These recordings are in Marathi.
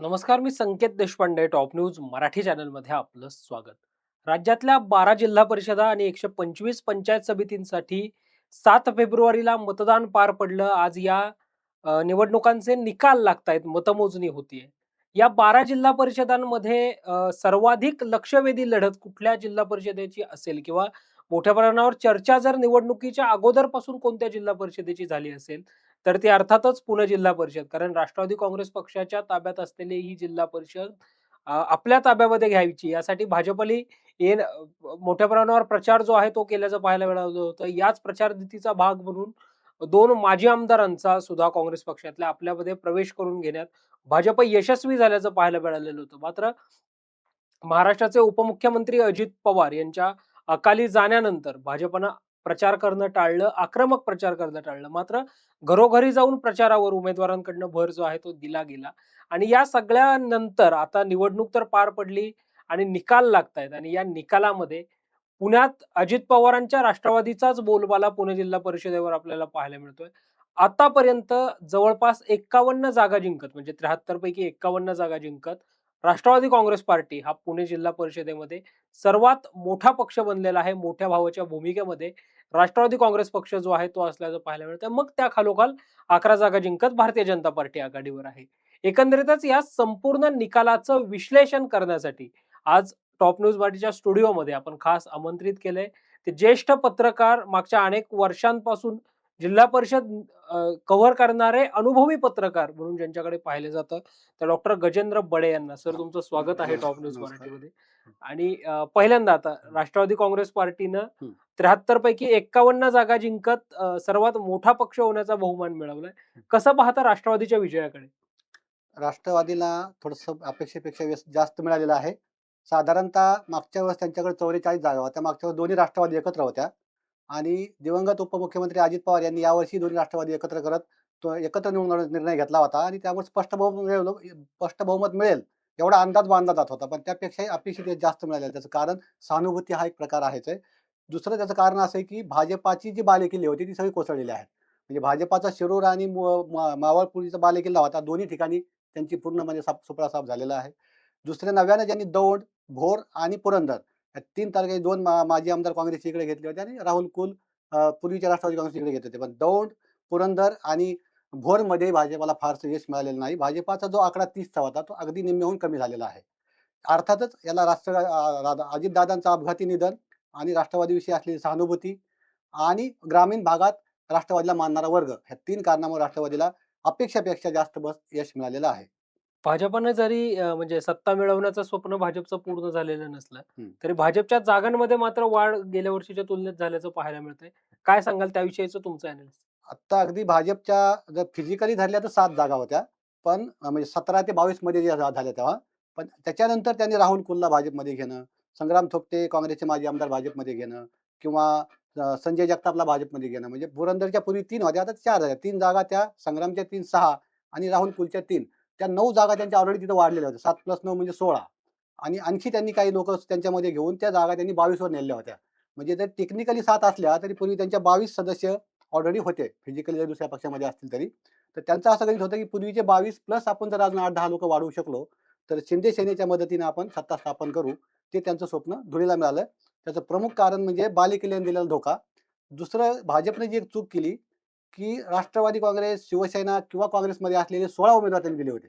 नमस्कार, मी संकेत देशपांडे. टॉप न्यूज मराठी चॅनलमध्ये आपलं स्वागत. राज्यातल्या 12 जिल्हा परिषदा आणि 125 पंचायत समितींसाठी 7 फेब्रुवारीला मतदान पार पडलं. आज या निवडणुकांचे निकाल लागतायत, मतमोजणी होतीये. या 12 जिल्हा परिषदांमध्ये सर्वाधिक लक्षवेधी लढत कुठल्या जिल्हा परिषदेची असेल किंवा मोठ्या प्रमाणावर चर्चा जर निवडणुकीच्या अगोदरपासून कोणत्या जिल्हा परिषदेची झाली असेल, तर ती अर्थातच पुणे जिल्हा परिषद. कारण राष्ट्रवादी काँग्रेस पक्षाच्या ताब्यात असलेली ही जिल्हा परिषद आपल्या ताब्यामध्ये घ्यायची यासाठी भाजपली मोठ्या प्रमाणावर प्रचार जो आहे तो केल्याचं पाहायला मिळालं होतं. याच प्रचारनीतीचा भाग म्हणून 2 माजी आमदारांचा सुद्धा काँग्रेस पक्षातल्या आपल्यामध्ये प्रवेश करून घेण्यात भाजप यशस्वी झाल्याचं पाहायला मिळालेलं होतं. मात्र महाराष्ट्राचे उपमुख्यमंत्री अजित पवार यांच्या अकाली जाण्यानंतर भाजपनं प्रचार करणं टाळलं, आक्रमक प्रचार करणं टाळलं. मात्र घरोघरी जाऊन प्रचारावर उमेदवारांकडनं भर जो आहे तो दिला गेला आणि या सगळ्यानंतर आता निवडणूक तर पार पडली आणि निकाल लागतायत आणि या निकालामध्ये पुण्यात अजित पवारांच्या राष्ट्रवादीचाच बोलबाला पुणे जिल्हा परिषदेवर आपल्याला पाहायला मिळतोय. आतापर्यंत जवळपास 51 जागा जिंकत म्हणजे 73 पैकी 51 जागा जिंकत राष्ट्रवादी काँग्रेस पार्टी हा पुणे जिल्हा परिषदेमध्ये सर्वात मोठा पक्ष बनलेला आहे. मोठ्या भावाच्या भूमिकेमध्ये राष्ट्रवादी काँग्रेस पक्ष जो आहे तो असल्याचं पाहायला मिळतं. मग त्या खालोखाल 11 जागा जिंकत भारतीय जनता पार्टी आघाडीवर आहे. एकंदरीतच या संपूर्ण निकालाचं विश्लेषण करण्यासाठी आज टॉप न्यूज मराठीच्या स्टुडिओमध्ये आपण खास आमंत्रित केलंय. ते ज्येष्ठ पत्रकार मागच्या अनेक वर्षांपासून जिल्हा परिषद कव्हर करणारे अनुभवी पत्रकार म्हणून ज्यांच्याकडे पाहिलं जातं, तर डॉक्टर गजेंद्र बडे यांना. सर, तुमचं स्वागत आहे टॉप न्यूज नमस्कार. मराठीमध्ये. आणि पहिल्यांदा आता राष्ट्रवादी काँग्रेस पार्टीनं हं. 73 पैकी 51 जागा जिंकत सर्वात मोठा पक्ष होण्याचा बहुमान मिळवलाय. कसं पाहता राष्ट्रवादीच्या विजयाकडे? राष्ट्रवादीला थोडंसं अपेक्षेपेक्षा जास्त मिळालेलं आहे. साधारणतः मागच्या वेळेस त्यांच्याकडे 44 जागा होत्या. मागच्या वेळेस दोन्ही राष्ट्रवादी एकत्र होत्या आणि दिवंगत उपमुख्यमंत्री अजित पवार यांनी यावर्षी दोन्ही राष्ट्रवादी एकत्र करत तो एकत्र निवडण्याचा निर्णय घेतला होता आणि त्यामुळे स्पष्ट बहुमत मिळेल एवढा अंदाज बांधला जात होता. पण त्यापेक्षाही अपेक्षित जास्त मिळालेलं. त्याचं कारण सहानुभूती हा एक प्रकार आहेच आहे. दुसरं त्याचं कारण असं आहे, की भाजपाची जी बालेकिल्ले होती ती सगळी कोसळलेली आहेत. म्हणजे भाजपाचा शिरूर आणि मावळपुरीचा बालेकिल्ला होता. दोन्ही ठिकाणी त्यांची पूर्णपणे सुपडासाप झालेला आहे. दुसऱ्या नव्यानं ज्यांनी दौंड, भोर आणि पुरंदर या 3 तालुक्याचे 2 माजी आमदार काँग्रेसचे इकडे घेतले होते आणि राहुल कुल पूर्वीच्या राष्ट्रवादी काँग्रेसचे इकडे घेतले होते. पण दौंड, पुरंदर आणि भोरमध्ये भाजपला फारसं यश मिळालेलं नाही. भाजपाचा जो आकडा 30चा होता तो अगदी निम्म्याहून कमी झालेला आहे. अर्थातच याला अजितदादांचं अपघाती निधन आणि राष्ट्रवादीविषयी असलेली सहानुभूती आणि ग्रामीण भागात राष्ट्रवादीला मानणारा वर्ग ह्या 3 कारणामुळे राष्ट्रवादीला अपेक्षेपेक्षा जास्त यश मिळालेलं आहे. भाजपनं जरी म्हणजे सत्ता मिळवण्याचं स्वप्न भाजपचं पूर्ण झालेलं नसलं, हं. तरी भाजपच्या जागांमध्ये मात्र वाढ गेल्या वर्षीच्या तुलनेत झाल्याचं पाहायला मिळतंय. काय सांगाल त्याविषयीचं तुमचं अॅनालिसिस? आत्ता अगदी भाजपच्या जर फिजिकली धरल्या तर 7 जागा होत्या. पण म्हणजे 17 ते 22 मध्ये जे झाल्या तेव्हा. पण त्याच्यानंतर त्यांनी राहुल कुलला भाजपमध्ये घेणं, संग्राम थोपटे काँग्रेसचे माजी आमदार भाजपमध्ये घेणं किंवा संजय जगतापला भाजपमध्ये घेणं. म्हणजे पुरंदरच्या पूर्वी 3 होत्या, आता 4 झाल्या. 3 जागा त्या संग्रामच्या 3 6 आणि राहुल कुलच्या 3. त्या 9 जागा त्यांच्या ऑलरेडी तिथं वाढलेल्या होत्या. 7+9 म्हणजे 16 आणि आणखी त्यांनी काही लोकं त्यांच्यामध्ये घेऊन त्या जागा त्यांनी 22 वर नेल्या होत्या. म्हणजे जर टेक्निकली 7 असल्या तरी पूर्वी त्यांच्या 22 सदस्य ऑलरेडी होते. फिजिकली जर दुसऱ्या पक्षामध्ये असतील तरी. तर त्यांचं असं गणित होतं, की पूर्वीचे 22 प्लस आपण जर अजून 8-10 लोकं वाढवू शकलो, तर शिंदे सेनेच्या मदतीने आपण सत्ता स्थापन करू. ते त्यांचं स्वप्न धुळीला मिळालं. त्याचं प्रमुख कारण म्हणजे बालेकिल्ल्याने दिलेला धोका. दुसरं भाजपने जी एक चूक केली, की राष्ट्रवादी काँग्रेस, शिवसेना किंवा काँग्रेसमध्ये असलेले 16 उमेदवार त्यांनी दिले होते.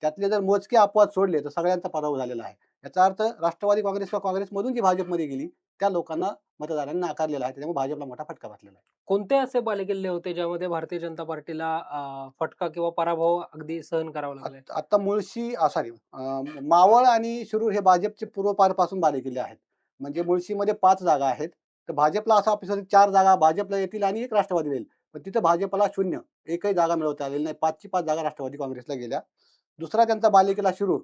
त्यातले जर मोजके अपवाद सोडले, तर सगळ्यांचा पराभव झालेला आहे. याचा अर्थ राष्ट्रवादी काँग्रेस किंवा काँग्रेसमधून जी भाजपमध्ये गेली, त्या लोकांना मतदारांनी नाकारलेला आहे. त्याच्यामुळे भाजपला मोठा फटका बसलेला आहे. कोणते असे बालेकिल्ले होते ज्यामध्ये भारतीय जनता पार्टीला फटका किंवा पराभव अगदी सहन करावा लागलाय? आता मुळशी सॉरी मावळ आणि शिरूर हे भाजपचे पूर्वापारपासून बालेकिल्ले आहेत. म्हणजे मुळशीमध्ये 5 जागा आहेत. तर भाजपला असं अपेक्षा होती 4 जागा भाजपला येतील आणि 1 राष्ट्रवादीला येईल. पण तिथं भाजपला 0 एकही जागा मिळवता आलेली नाही. 5ची 5 जागा राष्ट्रवादी काँग्रेसला गेल्या. दुसरा त्यांचा बालेकिल्ला शिरूर.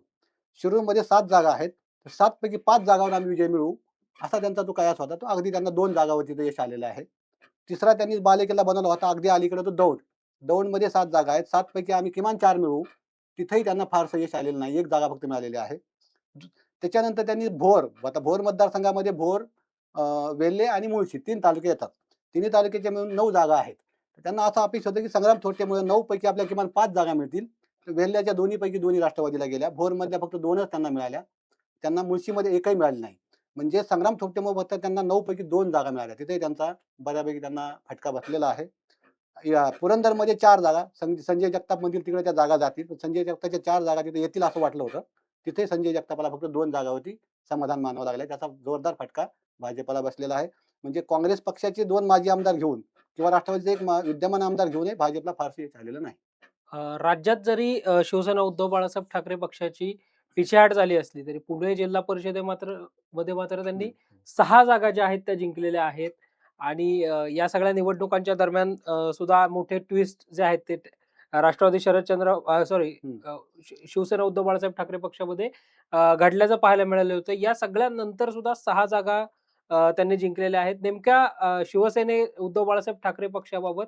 शिरूरमध्ये 7 जागा आहेत. तर 7 पैकी 5 जागांवर आम्ही विजय मिळवू, असा त्यांचा जो कयास होता. तो अगदी त्यांना 2 जागावर तिथं यश आलेलं आहे. तिसरा त्यांनी बालेकिल्ला बनवला होता अगदी अलीकडे तो दौंड. दौंडमध्ये 7 जागा आहेत. 7 पैकी आम्ही किमान 4 मिळवू. तिथेही त्यांना फारसं यश आलेलं नाही. 1 जागा फक्त मिळालेली आहे. त्याच्यानंतर त्यांनी भोर, आता भोर मतदारसंघामध्ये भोर, वेल्हे आणि मुळशी 3 तालुके येतात. तिन्ही तालुक्याच्या मिळून 9 जागा आहेत. तर त्यांना असं अपेक्षा होतं की संग्राम थोपटेमुळे 9 पैकी आपल्याला किमान 5 जागा मिळतील वेल्ह्याच्या दोन्हीपैकी दोन्ही राष्ट्रवादीला गेल्या. भोरमधल्या फक्त 2च त्यांना मिळाल्या. त्यांना मुळशीमध्ये एकही मिळाली नाही. म्हणजे संग्राम थोपटेमुळे फक्त त्यांना 9 पैकी 2 जागा मिळाल्या. तिथेही त्यांचा बऱ्यापैकी त्यांना फटका बसलेला आहे. पुरंदरमध्ये 4 जागा संजय जगताप म्हणतील तिकडे त्या जागा जातील. पण संजय जगतापच्या 4 जागा तिथे येतील असं वाटलं होतं. तिथे संजय जगतापाला फक्त 2 जागावरती समाधान मानावं लागलं. त्याचा जोरदार फटका भाजपला बसलेला आहे. म्हणजे काँग्रेस पक्षाचे 2 माजी आमदार घेऊन किंवा राष्ट्रवादीचे एक विद्यमान आमदार घेऊनही भाजपला फारसं यश आलेलं नाही. राज्यात जरी शिवसेना उद्धव बाळासाहेब ठाकरे पक्षाची पिछेहाट झाली असली तरी पुणे जिल्हा परिषदेमध्ये मात्र त्यांनी हं. 6 जागा ज्या आहेत त्या जिंकलेल्या आहेत आणि या सगळ्या निवडणुकांच्या दरम्यान सुद्धा मोठे ट्विस्ट जे आहेत ते राष्ट्रवादी सॉरी हं. शिवसेना उद्धव बाळासाहेब ठाकरे पक्षामध्ये घडल्याचं पाहायला मिळालं होतं. या सगळ्यानंतर सुद्धा 6 जागा त्यांनी जिंकलेल्या आहेत. नेमक्या शिवसेने उद्धव बाळासाहेब ठाकरे पक्षाबाबत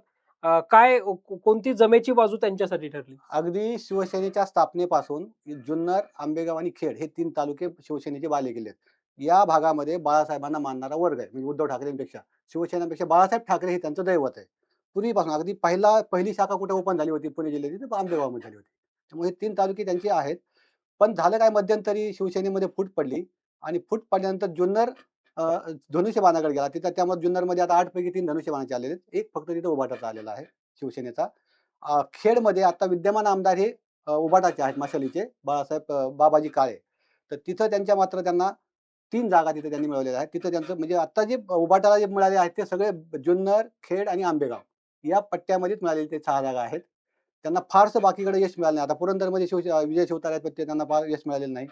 काय कोणती जमेची बाजू त्यांच्यासाठी ठरली? अगदी शिवसेनेच्या स्थापनेपासून जुन्नर, आंबेगाव आणि खेड हे 3 तालुके शिवसेनेचे बालेकिल्ले आहेत. या भागामध्ये बाळासाहेबांना मानणारा वर्ग आहे. म्हणजे उद्धव ठाकरेंपेक्षा. शिवसेनेपेक्षा बाळासाहेब ठाकरे हे त्यांचं दैवत आहे. पूर्वीपासून अगदी पहिली शाखा कुठे ओपन झाली होती पुणे जिल्ह्याची, तर आंबेगावमध्ये झाली होती. त्यामुळे हे 3 तालुके त्यांचे आहेत. पण झालं काय मध्यंतरी शिवसेनेमध्ये फूट पडली आणि फूट पडल्यानंतर जुन्नर अ, धनुष्यबाणाकडे गेला. तिथं त्यामुळे जुन्नरमध्ये आता 8 पैकी 3 धनुष्यबाणाचे आलेले आहेत. एक फक्त तिथं उभाटाचा आलेला आहे शिवसेनेचा. खेडमध्ये आता विद्यमान आमदार हे उभाटाचे आहेत मशालीचे बाबाजी काळे. तर तिथं त्यांना 3 जागा तिथे त्यांनी मिळवलेल्या आहेत. तिथं त्यांचं म्हणजे आता जे उभाटाला जे मिळाले आहेत ते सगळे जुन्नर, खेड आणि आंबेगाव या पट्ट्यामध्येच मिळालेले ते 6 जागा आहेत. त्यांना फारसं बाकीकडे यश मिळालं नाही. आता पुरंदरमध्ये विजय शिवतारे आहेत, पण ते त्यांना फार यश मिळालेलं नाही.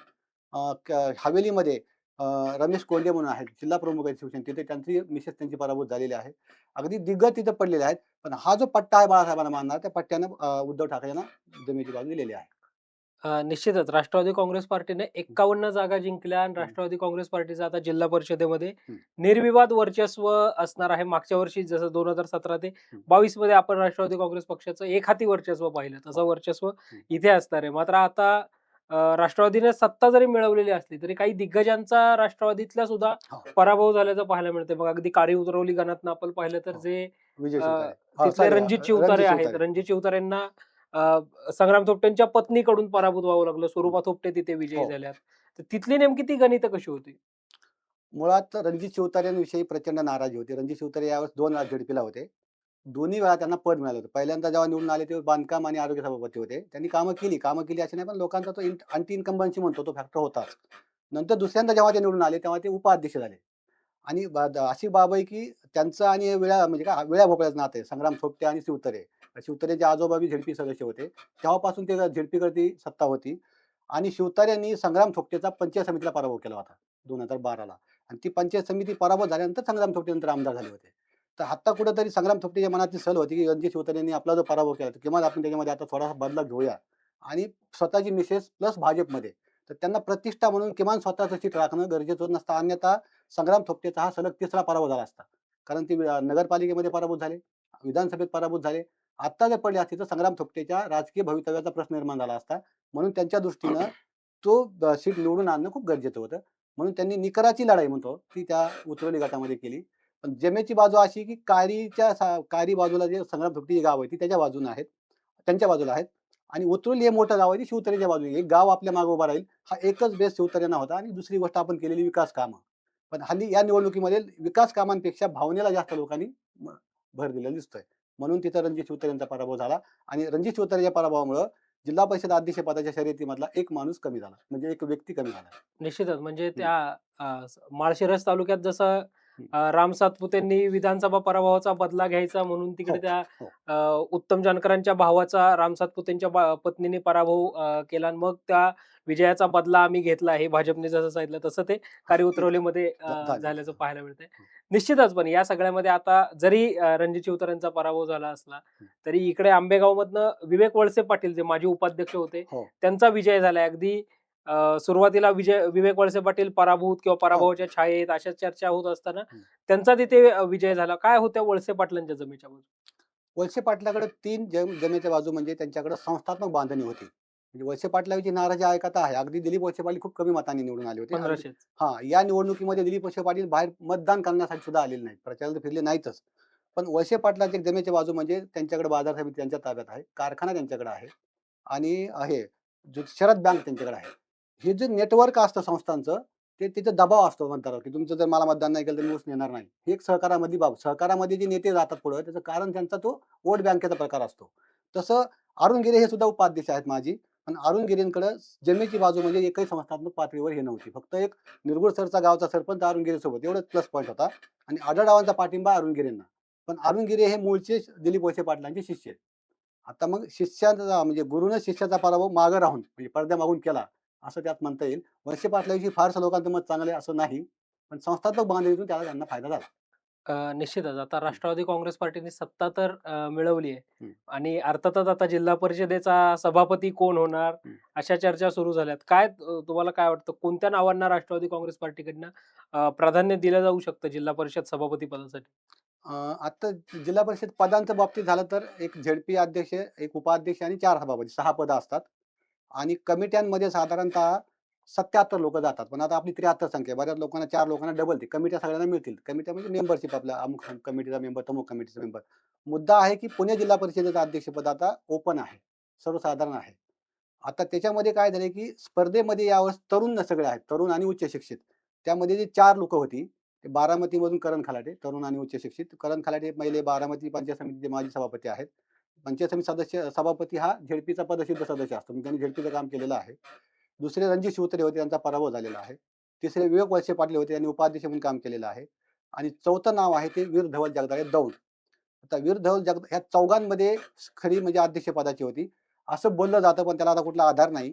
हवेलीमध्ये अ, रमेश कोंडे म्हणून आहेत, जिल्हा प्रमुख आहेत शिवसेना. तिथे त्यांची मिसेस त्यांची पराभूत झालेली आहे. अगदी दिग्गज तिथे पडलेले आहेत. पण हा जो पट्टा आहे बाळासाहेबांना मानणारा, त्या पट्ट्यानं उद्धव ठाकरेंना जमेची बाजू दिलेली आहे. निश्चितच राष्ट्रवादी काँग्रेस पार्टीने हं, 51 जागा जिंकल्या आणि हं, राष्ट्रवादी काँग्रेस पार्टीचं आता जिल्हा परिषदेमध्ये हं, निर्विवाद वर्चस्व असणार आहे. मागच्या वर्षी जसं 2017 ते हं, 22 मध्ये आपण राष्ट्रवादी काँग्रेस पक्षाचं एकहाती वर्चस्व पाहिलं. तसं हो, वर्चस्व हं, इथे असणार आहे. मात्र आता राष्ट्रवादीने सत्ता जरी मिळवलेली असली तरी काही दिग्गजांचा राष्ट्रवादीतला सुद्धा हो, पराभव झाल्याचं पाहायला मिळतंय. मग अगदी काळी उतरवली गणातनं आपण पाहिलं तर हो. जे विजय अ, शिवतारे. हां, तिथले सॉरी रणजित चिवतारे रणजित आहेत. शिवतारे. रणजित चिवतारेंना संग्राम थोपटेंच्या पत्नीकडून पराभूत व्हावं लागलं. हं, स्वरूपा थोपटे तिथे विजयी हो. झाल्यात. तर तिथली नेमकी ती गणितं कशी होती? मुळात रणजित शिवतारेंविषयी प्रचंड नाराजी होती. रणजित शिवतारे यावेळेस 2 वेळा झेडपीला होते. दोन्ही वेळा त्यांना पद मिळालं होतं. पहिल्यांदा जेव्हा निवडून आले तेव्हा बांधकाम आणि आरोग्य सभापती होते. त्यांनी कामं केली अशी नाही, पण लोकांचा तो अँटी इन्कम्बन्सी म्हणतो तो फॅक्टर होताच. नंतर दुसऱ्यांदा जेव्हा ते निवडून आले तेव्हा ते उपाध्यक्ष झाले. आणि अशी बाब आहे की त्यांचं आणि म्हणजे काय विळ्या भोपळ्याचं नातं आहे. संग्राम थोपटे आणि शिवतारे. शिवतारेचे आजोबा बी झेडपी सदस्य होते. तेव्हापासून ते झेडपीकडे सत्ता होती. आणि शिवतारेंनी संग्राम थोपटेचा पंचायत समितीला पराभव केला होता 2012ला. आणि ती पंचायत समिती पराभव झाल्यानंतर संग्राम थोपटे नंतर आमदार झाले होते. तर आता कुठेतरी संग्राम थोपटेच्या मनात सल होती की रणजित शिवतारेंनी आपला जो पराभव केला, तर किमान आपण त्याच्यामध्ये आता थोडासा बदला घेऊया आणि स्वतःची मिसेस प्लस भाजपमध्ये. तर त्यांना प्रतिष्ठा म्हणून किमान स्वतःचं सीट राखणं गरजेचं नसतं. अन्यथा संग्राम थोपटेचा हा सलग 3रा पराभव झाला असता. कारण ते नगरपालिकेमध्ये पराभूत झाले, विधानसभेत पराभूत झाले. आत्ता जर पडले असते तर संग्राम थोपटेच्या राजकीय भवितव्याचा प्रश्न निर्माण झाला असता. म्हणून त्यांच्या दृष्टीनं तो सीट निवडून आणणं खूप गरजेचं होतं. म्हणून त्यांनी निकराची लढाई म्हणतो, ती त्या उतरवली गटामध्ये केली. पण जमेची बाजू अशी की कारी बाजूला जे संग्राम थोपटे गाव आहे, ती त्यांच्या बाजूला आहेत आणि उतरवली हे मोठं गाव आहे, ते शिवतरेच्या बाजूला. एक गाव आपल्या मागे उभा राहील, हा एकच बेस शिवतरेंना होता आणि दुसरी गोष्ट आपण केलेली विकास कामं. पण हल्ली या निवडणुकीमध्ये विकास कामांपेक्षा भावनेला जास्त लोकांनी म भर दिलेला दिसतोय. म्हणून तिथं रणजित शिवतारेंचा पराभव झाला आणि रणजित शिवतारेच्या पराभवामुळं जिल्हा परिषद अध्यक्षपदाच्या शर्यतीमधला एक माणूस कमी झाला. म्हणजे एक व्यक्ती कमी झाला. निश्चितच म्हणजे हं, त्या माळशिरस तालुक्यात जसं हं. राम सातपुतेंनी विधानसभा पराभवाचा बदला घ्यायचा म्हणून हो, तिकडे त्या हो. उत्तम जानकरांच्या भावाचा राम सातपुतेंच्या पत्नीने पराभव केला आणि मग त्या विजयाचा बदला आम्ही घेतला हे भाजपने जसं सांगितलं तसं ते हां, कार्यउतरवलीमध्ये झालेलं झाल्याचं आहे. पाहायला मिळतंय. हं, निश्चितच पण या सगळ्यामध्ये आता जरी रणजित शिवतारेंचा पराभव झाला असला हं. तरी इकडे आंबेगावमधनं विवेक वळसे पाटील जे माजी उपाध्यक्ष होते हो, त्यांचा विजय झालाय. अगदी सुरुवातीला विवेक वळसे पाटील पराभूत किंवा हो. पराभवाच्या छायेत अशा चर्चा होत असताना हं. त्यांचा तिथे विजय झाला. काय होत्या वळसे पाटलांच्या जमेच्या बाजू? वळसे पाटलाकडे 3 जमेच्या बाजू म्हणजे त्यांच्याकडे संस्थात्मक बांधणी होती. म्हणजे वळसे पाटलांची नाराजी ऐकता आहे. अगदी दिलीप वळसे पाटील खूप कमी मतांनी निवडून आले होते. 1500च. हां, या निवडणुकीमध्ये दिलीप वळसे पाटील बाहेर मतदान करण्यासाठी सुद्धा आलेले नाहीत. प्रचाराला फिरले नाहीतच. पण वळसे पाटलांची एक जमेची बाजू म्हणजे त्यांच्याकडे बाजार समिती त्यांच्या ताब्यात आहे. कारखाना त्यांच्याकडे आहे. आणि हे जो शरद बँक त्यांच्याकडे आहे. हे जे नेटवर्क असतं संस्थांचं, ते तिथे दबाव असतो मतदारावर, की तुमचं जर मला मतदान नाही केलं तर मी ऊस नेणार नाही. ही एक सहकारामधली बाब. सहकारामध्ये जे नेते जातात पुढं, त्याचं कारण त्यांचा तो वोट बँकेचा प्रकार असतो. तसं अरुण गिरे हे सुद्धा उपाध्यक्ष आहेत माजी. पण अरुण गिरेंकडं जमेची बाजू म्हणजे एकही संस्थात्मक पातळीवर हे नव्हती. फक्त एक निरगुडसरचा गावचा सरपंच अरुण गिरेसोबत एवढंच प्लस पॉईंट होता आणि आढळरावांचा पाठिंबा अरुण गिरेंना. पण अरुण गिरे हे मूळचे दिलीप वळसे पाटलांचे शिष्य आहेत. आता मग शिष्याचा म्हणजे गुरुनं शिष्याचा पराभव मागं राहून म्हणजे पडद्यामागून केला, असं त्यात म्हणता येईल. वळसे पाटलांविषयी फारसं लोकांचं मत चांगलं आहे असं नाही. पण संस्थात्मक बांधिलकीतून त्यांना फायदा झाला. निश्चितच आता हं, राष्ट्रवादी काँग्रेस पार्टीने सत्ता तर मिळवली आहे हं, आणि अर्थातच आता जिल्हा परिषदेचा सभापती कोण होणार हं. अशा चर्चा सुरू झाल्यात. काय तुम्हाला काय वाटतं कोणत्या नावांना राष्ट्रवादी काँग्रेस पार्टीकडनं प्राधान्य दिलं जाऊ शकतं जिल्हा परिषद सभापती पदासाठी? आता जिल्हा परिषद पदांच्या बाबतीत झालं तर एक झेडपी अध्यक्ष, एक उपाध्यक्ष आणि 4 सभापती 6 पदं असतात. आणि कमिट्यांमध्ये साधारणतः 77 लोकं जातात. पण आता आपली 73 संख्या आहे. बऱ्याच लोकांना 4 लोकांना डबल ते कमिट्या सगळ्यांना मिळतील. कमिट्या म्हणजे मेंबरशिप आपल्या अमुक कमिटीचा मेंबर, तमुक कमिटीचा मेंबर. मुद्दा आहे की पुणे जिल्हा परिषदेचं अध्यक्षपद आता ओपन आहे. सर्वसाधारण आहे. आता त्याच्यामध्ये काय झालंय, की स्पर्धेमध्ये यावेळेस तरुण सगळे आहेत. तरुण आणि उच्च शिक्षित. त्यामध्ये जे 4 लोकं होती, ते बारामतीमधून करण खलाटे, तरुण आणि उच्च शिक्षित. करण खलाटे पहिले बारामती पंचायत समितीचे माजी सभापती आहेत. पंचायत समिती सभापती हा झेडपीचा पदसिद्ध सदस्य असतो. म्हणजे त्यांनी झेडपीचं काम केलेलं आहे. दुसरे रणजित शिवतरे होते, त्यांचा पराभव झालेला आहे. तिसरे विवेक वळसे पाटील होते, त्यांनी उपाध्यक्ष म्हणून काम केलेलं आहे. आणि चौथं नाव आहे ते वीर धवल जगदाळे दौंड. आता वीर धवल ह्या चौघांमध्ये खरी म्हणजे अध्यक्षपदाची होती. असं बोललं जातं, पण त्याला आता कुठला आधार नाही,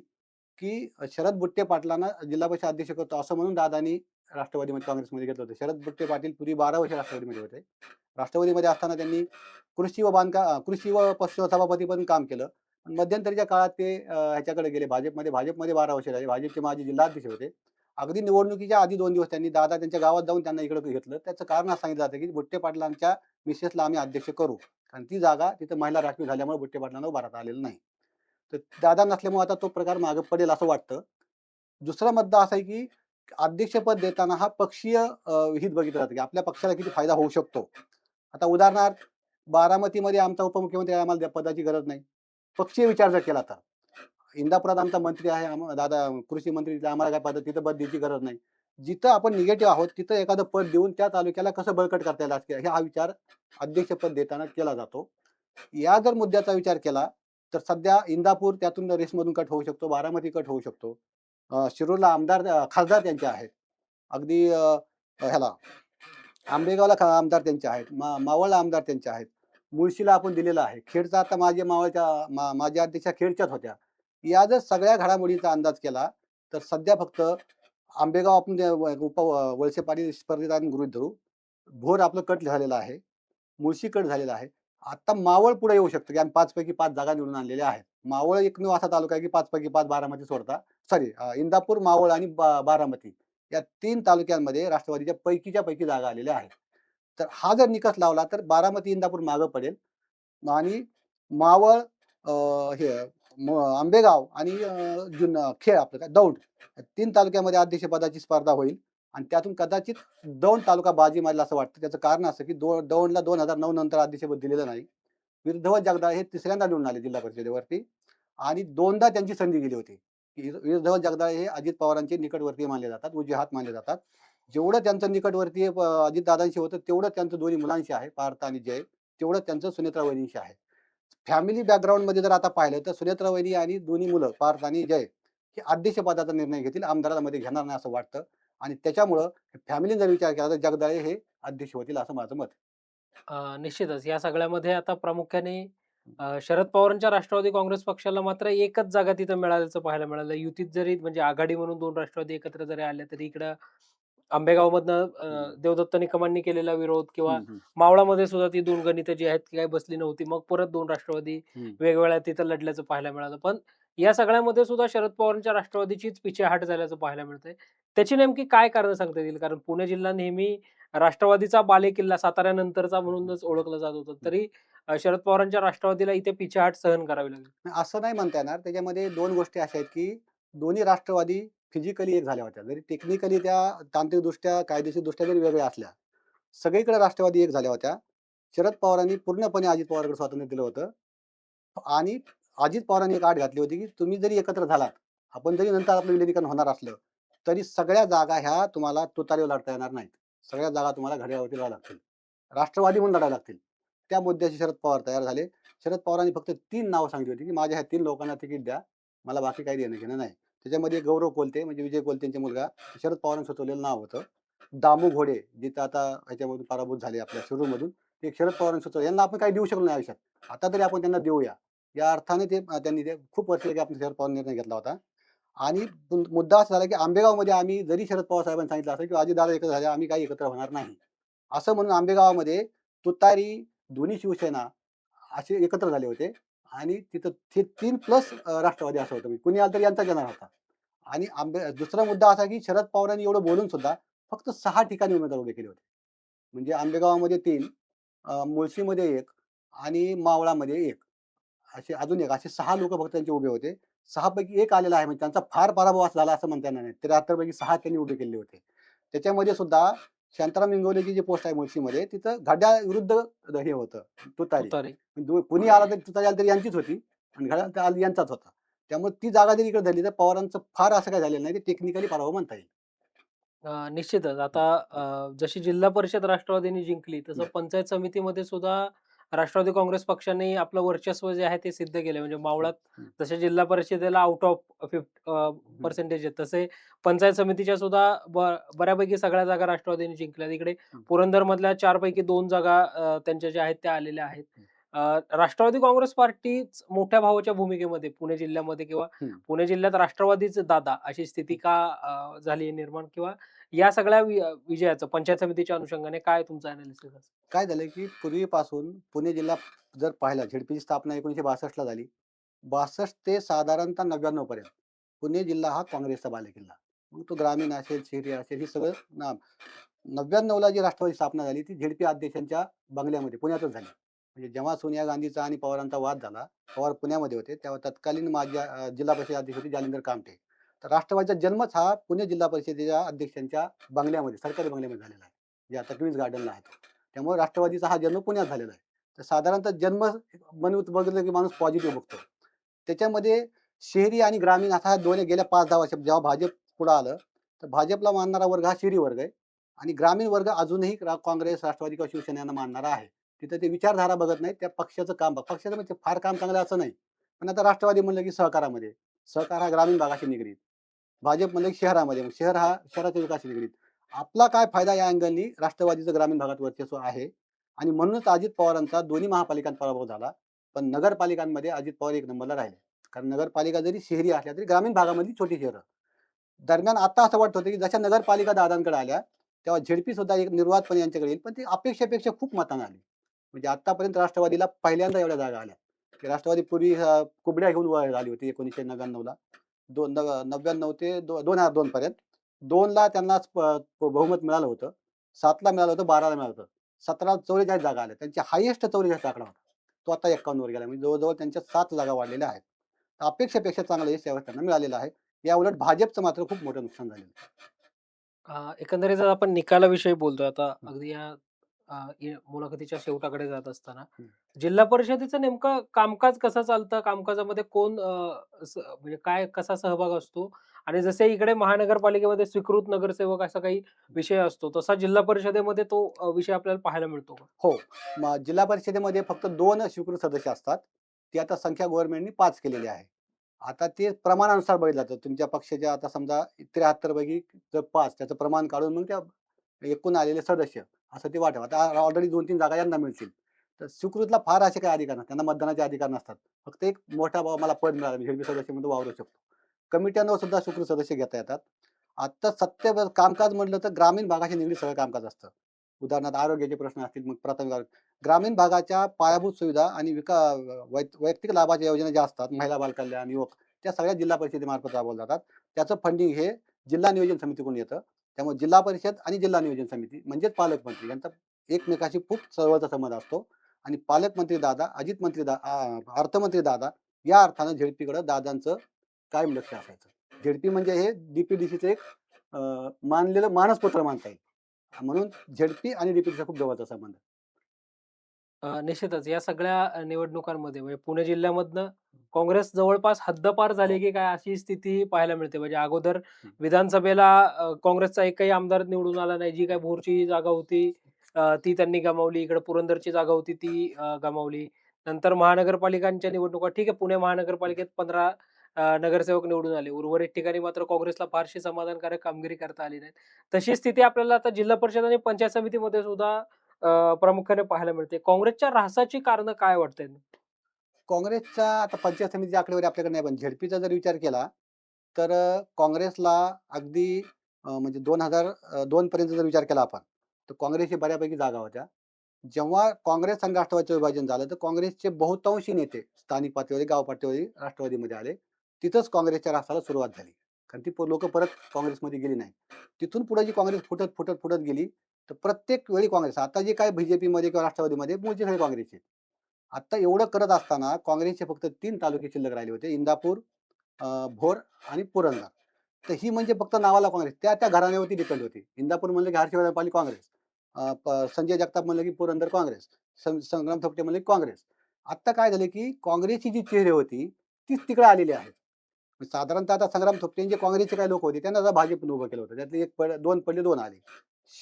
की शरद बुट्टे पाटलांना जिल्हा परिषद अध्यक्ष करतो असं म्हणून दादांनी राष्ट्रवादीमध्ये काँग्रेसमध्ये घेतलं होतं. शरद बुट्टे पाटील पूर्वी 12 वर्ष राष्ट्रवादीमध्ये होते. राष्ट्रवादीमध्ये असताना त्यांनी कृषी व पशु सभापती पण काम केलं. पण मध्यंतरीच्या काळात ते ह्याच्याकडे गेले भाजपमध्ये. भाजपमध्ये 12 वर्ष राहिले. भाजपचे माजी जिल्हाध्यक्ष होते. अगदी निवडणुकीच्या आधी 2 दिवस त्यांनी दादा त्यांच्या गावात जाऊन त्यांना इकडं घेतलं. त्याचं कारण असं सांगितलं जातं, की बुट्टे पाटलांच्या मिसेसला आम्ही अध्यक्ष करू. कारण ती जागा तिथं महिला राखीव झाल्यामुळे बुट्टे पाटलांना उभा राहता आलेलं नाही. तर दादा नसल्यामुळे आता तो प्रकार मागे पडेल असं वाटतं. दुसरा मुद्दा असा आहे, की अध्यक्षपद देताना हा पक्षीय हित बघितलं जातं, की आपल्या पक्षाला किती फायदा होऊ शकतो. आता उदाहरणार्थ बारामतीमध्ये आमचा उपमुख्यमंत्री आहे, आम्हाला त्या पदाची गरज नाही. पक्षीय विचार जर केला तर. इंदापुरात आमचा मंत्री आहे, दादा कृषी मंत्री आम्हाला काय पद तिथं पद द्यायची गरज नाही. जिथं आपण निगेटिव्ह आहोत, तिथं एखादं पद देऊन त्या तालुक्याला कसं बळकट करता येईल राजकीय हा विचार अध्यक्षपद देताना केला जातो. या जर मुद्द्याचा विचार केला, तर सध्या इंदापूर त्यातून रेसमधून कट होऊ शकतो, बारामती कट होऊ शकतो. शिरूरला खासदार त्यांचे आहेत. अगदी ह्याला आंबेगावला आमदार त्यांचे आहेत. मावळला आमदार त्यांचे आहेत. मुळशीला आपण दिलेलं आहे. खेडचा आता माझे मावळच्या माझ्या अध्यक्षा खेडच्याच होत्या. या जर सगळ्या घडामोडींचा अंदाज केला, तर सध्या फक्त आंबेगाव आपण ते वळसे पाटील स्पर्धेत आणि गृहीत धरू. भोर आपलं कट झालेलं आहे. मुळशी कट झालेला आहे. आता मावळ पुढे येऊ शकतं, की आम्ही 5 पैकी 5 जागा निवडून आणलेल्या आहेत. मावळ एकमेव असा तालुका आहे, की 5 पैकी 5 बारामती सोडता सॉरी इंदापूर, मावळ आणि बारामती या 3 तालुक्यांमध्ये राष्ट्रवादीच्या पैकीच्या पैकी जागा आलेल्या आहेत. तर हा जर निकष लावला तर बारामती, इंदापूर मागं पडेल आणि मावळ हे आंबेगाव आणि खेड आपलं काय दौंड या 3 तालुक्यामध्ये अध्यक्षपदाची स्पर्धा होईल आणि त्यातून कदाचित दौंड तालुका बाजी मारेल असं वाटतं. त्याचं कारण असं की दौंडला 2009 नंतर अध्यक्षपद दिलेलं नाही. विरधवल जगदाळे हे तिसऱ्यांदा निवडून आले जिल्हा परिषदेवरती आणि 2दा त्यांची संधी गेली होती. विरधवल जगदाळे हे अजित पवारांचे निकटवर्तीय मानले जातात, उजवे हात मानले जातात. जेवढं त्यांचं निकटवर्तीय अजितदादांशी होतं, तेवढं त्यांचं दोन्ही मुलांशी आहे, पार्थ आणि जय. तेवढं त्यांचं सुनेत्रा वहिनींशी आहे. फॅमिली बॅकग्राऊंडमध्ये जर आता पाहिलं, तर सुनेत्रा वहिनी आणि दोन्ही मुलं पार्थ आणि जय हे अध्यक्षपदाचा निर्णय घेतील. आमदारामध्ये घेणार नाही असं वाटतं आणि त्याच्यामुळं फॅमिलीने जर विचार केला, तर जगदाळे हे अध्यक्ष होतील असं माझं मत आहे. निश्चितच या सगळ्यामध्ये आता प्रामुख्याने शरद पवारांच्या राष्ट्रवादी काँग्रेस पक्षाला मात्र एकच जागा तिथं मिळाल्याचं पाहायला मिळालं. युतीत जरी म्हणजे आघाडी म्हणून 2 राष्ट्रवादी एकत्र जरी आल्या तरी इकडं आंबेगावमधनं हं, देवदत्त निकमांनी केलेला विरोध किंवा हं, हं, मावळामध्ये सुद्धा ती 2 गणितं जी आहेत ती काही बसली नव्हती. मग परत 2 राष्ट्रवादी हं. वेगवेगळ्या तिथं लढल्याचं पाहायला मिळालं. पण या सगळ्यामध्ये सुद्धा शरद पवारांच्या राष्ट्रवादीचीच पिछेहाट झाल्याचं पाहायला मिळतंय. त्याची नेमकी काय कारणं सांगता येईल? कारण पुणे जिल्हा नेहमी राष्ट्रवादीचा बालेकिल्ला साताऱ्यानंतरचा म्हणूनच ओळखलं जात होतं. तरी शरद पवारांच्या राष्ट्रवादीला इथे पिछेहाट सहन करावी लागली. असं नाही म्हणता येणार. त्याच्यामध्ये 2 गोष्टी अशा आहेत, की दोन्ही राष्ट्रवादी फिजिकली एक झाल्या होत्या. जरी टेक्निकली त्या तांत्रिकदृष्ट्या, कायदेशीरदृष्ट्या जरी वेगळ्या असल्या, सगळीकडे राष्ट्रवादी एक झाल्या होत्या. शरद पवारांनी पूर्णपणे अजित पवारकडे स्वातंत्र्य दिलं होतं आणि अजित पवारांनी एक अट घातली होती, की तुम्ही जरी एकत्र झालात, आपण जरी नंतर आपलं विलिनीकरण होणार असलं, तरी सगळ्या जागा ह्या तुम्हाला तुतारीवर लढता येणार नाहीत. सगळ्या जागा तुम्हाला घड्याळवरती लढाव्या लागतील. राष्ट्रवादी म्हणून लढाव्या लागतील. त्या मुद्द्याशी शरद पवार तयार झाले. शरद पवारांनी फक्त 3 नावं सांगितली होती, की माझ्या ह्या 3 लोकांना तिकीट द्या. मला बाकी काही देणं-घेणं नाही. त्याच्यामध्ये गौरव कोलते म्हणजे विजय कोलतेंचा मुलगा शरद पवारांनी सुचवलेलं नाव होतं. दामू घोडे जिथं आता ह्याच्यामधून पराभूत झाले आपल्या शिरूरमधून. ते शरद पवारांनी सुचवलं. यांना आपण काही देऊ शकलो नाही आयुष्यात. आता तरी आपण त्यांना देऊया. या अर्थाने त्यांनी ते खूप वर्ष की आपण शरद पवार निर्णय घेतला होता. आणि मुद्दा असा झाला, की आंबेगावमध्ये आम्ही जरी शरद पवार साहेबांनी सांगितलं असेल, की अजितदादा एकत्र झाले, आम्ही काही एकत्र होणार नाही. असं म्हणून आंबेगावामध्ये तुतारी, दोन्ही शिवसेना असे एकत्र झाले होते आणि तिथं ते 3 प्लस राष्ट्रवादी असं होतं. म्हणजे कुणी आलं तरी यांचाच येणार होता. आणि दुसरा मुद्दा असा, की शरद पवारांनी एवढं बोलून सुद्धा फक्त 6 ठिकाणी उमेदवार उभे केले होते. म्हणजे आंबेगावामध्ये 3, मुळशीमध्ये 1 आणि मावळामध्ये 1 असे अजून एक असे 6 लोकं फक्त त्यांचे उभे होते. 6 पैकी 1 आलेला आहे. म्हणजे त्यांचा फार पराभव झाला असं म्हणता येणार नाही. 73 पैकी 6 त्यांनी उभे केले होते. त्याच्यामध्ये सुद्धा शांताराम इंगवलेची जी पोस्ट आहे मुळशीमध्ये तिथं घड्याळ विरुद्ध हे होतं तुतारी. तुतारी. कुणी आला तरी तुतारी आली तरी यांचीच होती आणि घड्याळ तर यांचाच होता. त्यामुळे ती जागा जरी इकडे धरली तर पवारांचं फार असं काही झालेलं नाही. ते टेक्निकली पराभव म्हणता येईल. निश्चितच. हं, आता जशी जिल्हा परिषद राष्ट्रवादीने जिंकली, तसं हं, पंचायत समितीमध्ये सुद्धा राष्ट्रवादी काँग्रेस पक्षाने आपलं वर्चस्व जे आहे ते सिद्ध केलं. म्हणजे हं, मावळात हं, जसे जिल्हा परिषदेला आउट ऑफ हं, पर्सेंटेज आहेत, तसे पंचायत समितीच्या सुद्धा बऱ्यापैकी सगळ्या जागा राष्ट्रवादीने जिंकल्या. इकडे हं, पुरंदरमधल्या 4 पैकी 2 जागा त्यांच्या ज्या आहेत त्या आलेल्या आहेत. हं, राष्ट्रवादी काँग्रेस पार्टीच मोठ्या भावाच्या भूमिकेमध्ये पुणे जिल्ह्यामध्ये किंवा हं. पुणे जिल्ह्यात राष्ट्रवादीच दादा अशी स्थिती का झाली निर्माण किंवा या सगळ्या विजयाचं पंचायत समितीच्या अनुषंगाने काय तुमचं अॅनालिसिस असेल? काय झालंय, की पूर्वीपासून पुणे जिल्हा जर पाहिला झेडपीची स्थापना 1962 ला झाली. 62 ते साधारणतः 99 पर्यंत पुणे जिल्हा हा काँग्रेसचा बालेकिल्ला. मग तो ग्रामीण असेल, शहरी असेल, ही सगळं ना 99 ला जी राष्ट्रवादी स्थापना झाली ती झेडपी अध्यक्षांच्या बंगल्यामध्ये पुण्यातच झाली. म्हणजे जेव्हा सोनिया गांधीचा आणि पवारांचा वाद झाला, पवार पुण्यामध्ये होते, तेव्हा तत्कालीन माझ्या जिल्हा परिषद अध्यक्ष होते जालिंदर कामठे. तर राष्ट्रवादीचा जन्मच हा पुणे जिल्हा परिषदेच्या अध्यक्षांच्या बंगल्यामध्ये, सरकारी बंगल्यामध्ये झालेला आहे. जे आता क्वीन्स गार्डनला आहे. त्यामुळे राष्ट्रवादीचा हा जन्म पुण्यात झालेला आहे. तर साधारणतः जन्म बघितलं की माणूस पॉझिटिव्ह बघतो. त्याच्यामध्ये शहरी आणि ग्रामीण असा हा दोन्ही गेल्या 5-10 वर्षात जेव्हा भाजप पुढं आलं, तर भाजपला मानणारा वर्ग हा शहरी वर्ग आहे आणि ग्रामीण वर्ग अजूनही काँग्रेस, राष्ट्रवादी किंवा शिवसेना यांना मानणारा आहे. तिथं ते विचारधारा बघत नाहीत, त्या पक्षाचं काम पक्षाचं म्हणजे फार काम चांगलं असं नाही. पण आता राष्ट्रवादी म्हणलं की सहकारामध्ये, सहकार हा ग्रामीण भागाशी निगडीत. भाजप म्हणलं की शहरामध्ये, मग शहर हा शहराच्या विकासाशी निगडीत. आपला काय फायदा या अँगलनी राष्ट्रवादीचं ग्रामीण भागात वर्चस्व आहे आणि म्हणूनच अजित पवारांचा दोन्ही महापालिकांत पराभव झाला. पण नगरपालिकांमध्ये अजित पवार 1 नंबरला राहिले. कारण नगरपालिका जरी शहरी असल्या तरी ग्रामीण भागामधली छोटी शहरं. दरम्यान आता असं वाटत होतं की जशा नगरपालिका दादांकडे आल्या, तेव्हा झेडपी सुद्धा एक निर्वातपणे यांच्याकडे येईल. पण ती अपेक्षेपेक्षा खूप मतानं आली. म्हणजे आत्तापर्यंत राष्ट्रवादीला पहिल्यांदा एवढ्या जागा आल्या. की राष्ट्रवादी पूर्वी कुबड्या घेऊन वर आली होती 1999 ला. 99 ते 2002 पर्यंत. 2 ला त्यांना बहुमत मिळालं होतं. 7 ला मिळालं होतं, 12 ला मिळालं होतं. 17 44 जागा आल्या. त्यांची हायेस्ट 44 आकडा होता. तो आता 51 वर गेला. म्हणजे जवळ-जवळ त्यांच्या 7 जागा वाढलेल्या आहेत. अपेक्षेपेक्षा चांगलं यश यावेळेस त्यांना मिळालेलं आहे. याउलट भाजपचं मात्र खूप मोठं नुकसान झालेलं आहे. एकंदरीत जर आपण निकालाविषयी बोलतोय आता हं, अगदी या मुलाखतीच्या शेवटाकडे जात असताना, हं, जिल्हा परिषदेचं नेमकं कामकाज कसं चालतं? कामकाजामध्ये कोण म्हणजे काय कसा सहभाग असतो? आणि जसे इकडे महानगरपालिकेमध्ये स्वीकृत नगरसेवक असा काही विषय असतो, तसा जिल्हा परिषदेमध्ये तो विषय आपल्याला पाहायला मिळतो का? हो. जिल्हा परिषदेमध्ये फक्त 2 स्वीकृत सदस्य असतात. ती आता संख्या गव्हर्नमेंटनी 5 केलेली आहे. आता ते प्रमाणानुसार बघितलं जातं. तुमच्या पक्षाच्या आता समजा 73 पैकी जर 5 त्याचं प्रमाण काढून मग त्या एकूण आलेले सदस्य असं ते वाटावं. आता ऑलरेडी 2-3 जागा यांना मिळतील. तर स्वीकृतला फार असे काही अधिकार नसतात. त्यांना मतदानाचे अधिकार नसतात. फक्त एक मोठा बाबा मला पद मिळालं, मी सदस्य म्हणून वावरू शकतो. कमिट्यांवर सुद्धा स्वीकृत सदस्य घेता येतात. आता कामकाज म्हटलं तर ग्रामीण भागाशी निगडीत सगळं कामकाज असतं. उदाहरणार्थ आरोग्याचे प्रश्न असतील, मग प्राथमिक आरोग्य. ग्रामीण भागाच्या पायाभूत सुविधा आणि वैयक्तिक लाभाच्या योजना ज्या असतात, महिला बालकल्याण, युवक, त्या सगळ्या जिल्हा परिषदेमार्फत राबवल्या जातात. त्याचं फंडिंग हे जिल्हा नियोजन समितीकडून येतं. त्यामुळे जिल्हा परिषद आणि जिल्हा नियोजन समिती म्हणजेच पालकमंत्री यांचा एकमेकाशी खूप जवळचा संबंध असतो आणि पालकमंत्री दादा, अर्थमंत्री दादा या अर्थानं झेडपीकडे दादांचं कायम लक्ष असायचं. झेडपी म्हणजे हे डी एक मानलेलं मानसपुत्र मानता येईल. म्हणून झेडपी आणि डी खूप जवळचा संबंध आहे. निश्चितच या सगळ्या निवडणुकांमध्ये म्हणजे पुणे जिल्ह्यामधनं काँग्रेस जवळपास हद्दपार झाली हो. की काय अशी स्थिती पाहायला मिळते. म्हणजे अगोदर हं. विधानसभेला काँग्रेसचा एकही आमदार निवडून आला नाही. जी काही भोरची जागा होती ती त्यांनी गमावली. इकडे पुरंदरची जागा होती ती गमावली. नंतर महानगरपालिकांच्या निवडणुका ठीक आहे, पुणे महानगरपालिकेत 15 नगरसेवक निवडून आले. उर्वरित ठिकाणी मात्र काँग्रेसला फारशी समाधानकारक कामगिरी करता आली नाही. तशी स्थिती आपल्याला आता जिल्हा परिषद आणि पंचायत समितीमध्ये सुद्धा प्रामुख्याने पाहायला मिळते. काँग्रेसच्या ऱ्हासाची कारणं काय वाटतायत? काँग्रेसच्या आता पंचायत समितीची आकडेवारी आपल्याकडे नाही, पण झेडपीचा जर विचार केला, तर काँग्रेसला अगदी म्हणजे 2002 पर्यंत जर विचार केला आपण, तर काँग्रेसची बऱ्यापैकी जागा होत्या. जेव्हा काँग्रेस आणि राष्ट्रवादीचं विभाजन झालं, तर काँग्रेसचे बहुतांशी नेते स्थानिक पातळीवर, गाव पातळीवर राष्ट्रवादीमध्ये आले. तिथंच काँग्रेसच्या ऱ्हासाला सुरुवात झाली. कारण ती लोकं परत काँग्रेसमध्ये गेली नाही. तिथून पुढे जी काँग्रेस फुटत, फुटत, फुटत गेली, तर प्रत्येक वेळी काँग्रेस आता जे काही बीजेपीमध्ये किंवा राष्ट्रवादीमध्ये मूळचे सगळे काँग्रेसचे. आता एवढं करत असताना काँग्रेसचे फक्त 3 तालुके शिल्लक राहिले होते. इंदापूर, भोर आणि पुरंदर. तर ही म्हणजे फक्त नावाला काँग्रेस. त्या घराण्यावरती डिपेंड होती. इंदापूर म्हणलं की हर्षवर्धन पाटील काँग्रेस. संजय जगताप म्हणलं की पुरंदर काँग्रेस. संग्राम थोपटे म्हणले की काँग्रेस. आता काय झालं की काँग्रेसची जी चेहरे होती, तीच तिकडे आलेली आहेत. साधारणतः आता संग्राम थोपटे जे काँग्रेसचे काही लोक होते, त्यांना आता भाजपने उभं केलं होतं. त्यातले 2 पडले, 2 आले.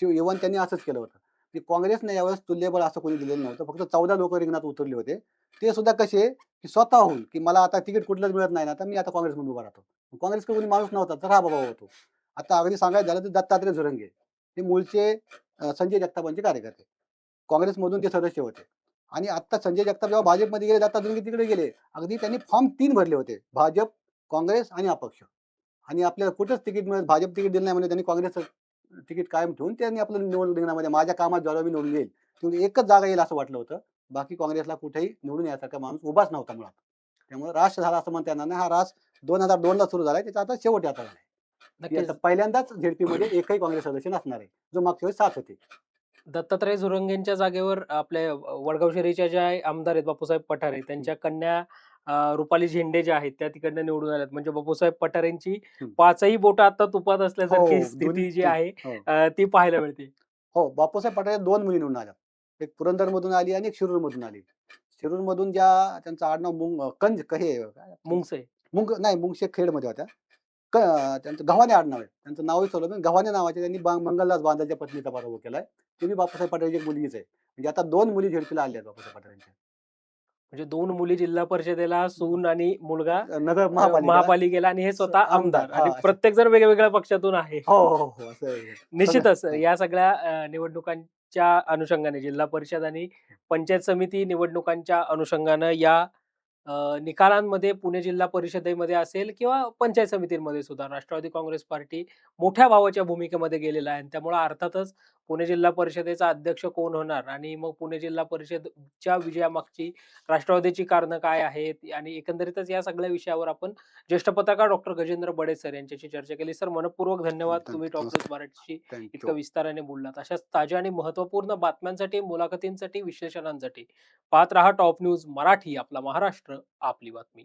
इव्हन त्यांनी असंच केलं होतं. की काँग्रेसने यावेळेस तुल्यबळ असं कोणी दिलेलं नव्हतं. फक्त 14 लोकं रिंगणात उतरले होते. ते सुद्धा कसे, की स्वतःहून, की मला आता तिकीट कुठलंच मिळत नाही ना, तर मी आता काँग्रेसमध्ये उभा राहतो. काँग्रेसकडे कोणी माणूस नव्हता, तर हा बाबा होतो. आता अगदी सांगायचं झालं तर दत्तात्रय झुरंगे, हे मूळचे संजय जगतापांचे कार्यकर्ते. काँग्रेसमधून ते सदस्य होते. आणि आता संजय जगताप जेव्हा भाजपमध्ये गेले, दत्ता झुरंगे तिकडे गेले. अगदी त्यांनी फॉर्म 3 भरले होते. भाजप, काँग्रेस आणि अपक्ष. आणि आपल्याला कुठंच तिकीट मिळत भाजप तिकीट दिलं नाही म्हणजे त्यांनी काँग्रेसचं तिकीट कायम ठेवून त्यांनी आपलं निवडणूक रिंगणामध्ये माझ्या कामात ज्यावेळेला मी निवडून येईल, तेवढी एकच जागा येईल असं वाटलं होतं. बाकी काँग्रेसला कुठेही निवडून यासारखा माणूस उभाच नव्हता मुळात. त्यामुळे रास झाला असं म्हणता येणार नाही. हा रास 2002 ला सुरू झालाय. त्याचा आता शेवट आता झालाय. की आता नक्कीच. पहिल्यांदाच झेडपीमध्ये एकही काँग्रेस सदस्य नसणार आहे. जो मागच्या वेळेस 7 होते. दत्तात्रय झुरंगेंच्या जागेवर आपले वडगाव शहरीच्या ज्या आमदार आहेत बापूसाहेब पठारे, हं, त्यांच्या कन्या रुपाली झेंडे ज्या आहेत त्या तिकडनं निवडून आल्यात. म्हणजे बापूसाहेब पठारेंची हं. 5ही बोटं आता तुपात हो, असल्यासारखी दोन्ही स्थिती जी ते आहे हो. ती पाहायला मिळते. हो, बापूसाहेब पठारे 2 मुली निवडून आल्या. एक पुरंदरमधून आली आणि एक शिरूरमधून आली. शिरूरमधून ज्या त्यांचं आडनाव कंज हे काय आपलं मुंगसे. नाही मुंगशेखेडमध्ये होत्या. त्यांचं गव्हाणे आडनाव आहे. त्यांचं नावही सोडलं पण गव्हाणे नावाचे त्यांनी मंगलदास बांधाच्या पत्नीचा पराभव केलाय. ते बी बापूसाहेब पठारेची एक मुलगीच आहे. म्हणजे आता 2 मुली झेडपीला आल्या आहेत बापूसाहेब पठारेंच्या. म्हणजे 2 मुली जिल्हा परिषदेला, सून आणि मुलगा नगर महापालिकेला महापालिकेला आणि हे स्वतः आमदार आमदार आणि असं. प्रत्येक जण वेगवेगळ्या पक्षातून आहे. हो, हो, हो, हो. असं आहे. सगळं निश्चितच हां. या सगळ्या निवडणुकांच्या अनुषंगाने जिल्हा परिषद आणि पंचायत समिती निवडणुकांच्या अनुषंगानं या निकालांमध्ये पुणे जिल्हा परिषदेमध्ये असेल किंवा पंचायत समितीमध्ये सुद्धा राष्ट्रवादी काँग्रेस पार्टी मोठ्या भावाच्या भूमिकेमध्ये गेलेला आहे आणि त्यामुळे अर्थातच पुणे जिल्हा परिषदेचा अध्यक्ष कोण होणार आणि मग पुणे जिल्हा परिषदच्या विजयामागची राष्ट्रवादीची कारणं काय आहेत आणि एकंदरीतच या सगळ्या विषयावर आपण ज्येष्ठ पत्रकार डॉक्टर गजेंद्र बडे सर यांच्याशी चर्चा केली. सर मनःपूर्वक धन्यवाद. तुम्ही टॉप न्यूज नमस्कार. मराठीशी थँक इतकं यू. विस्ताराने बोललात. अशाच ताज्या आणि महत्त्वपूर्ण बातम्यांसाठी, मुलाखतींसाठी, विश्लेषणांसाठी पाहत रहा टॉप न्यूज मराठी. आपला महाराष्ट्र, आपली बातमी.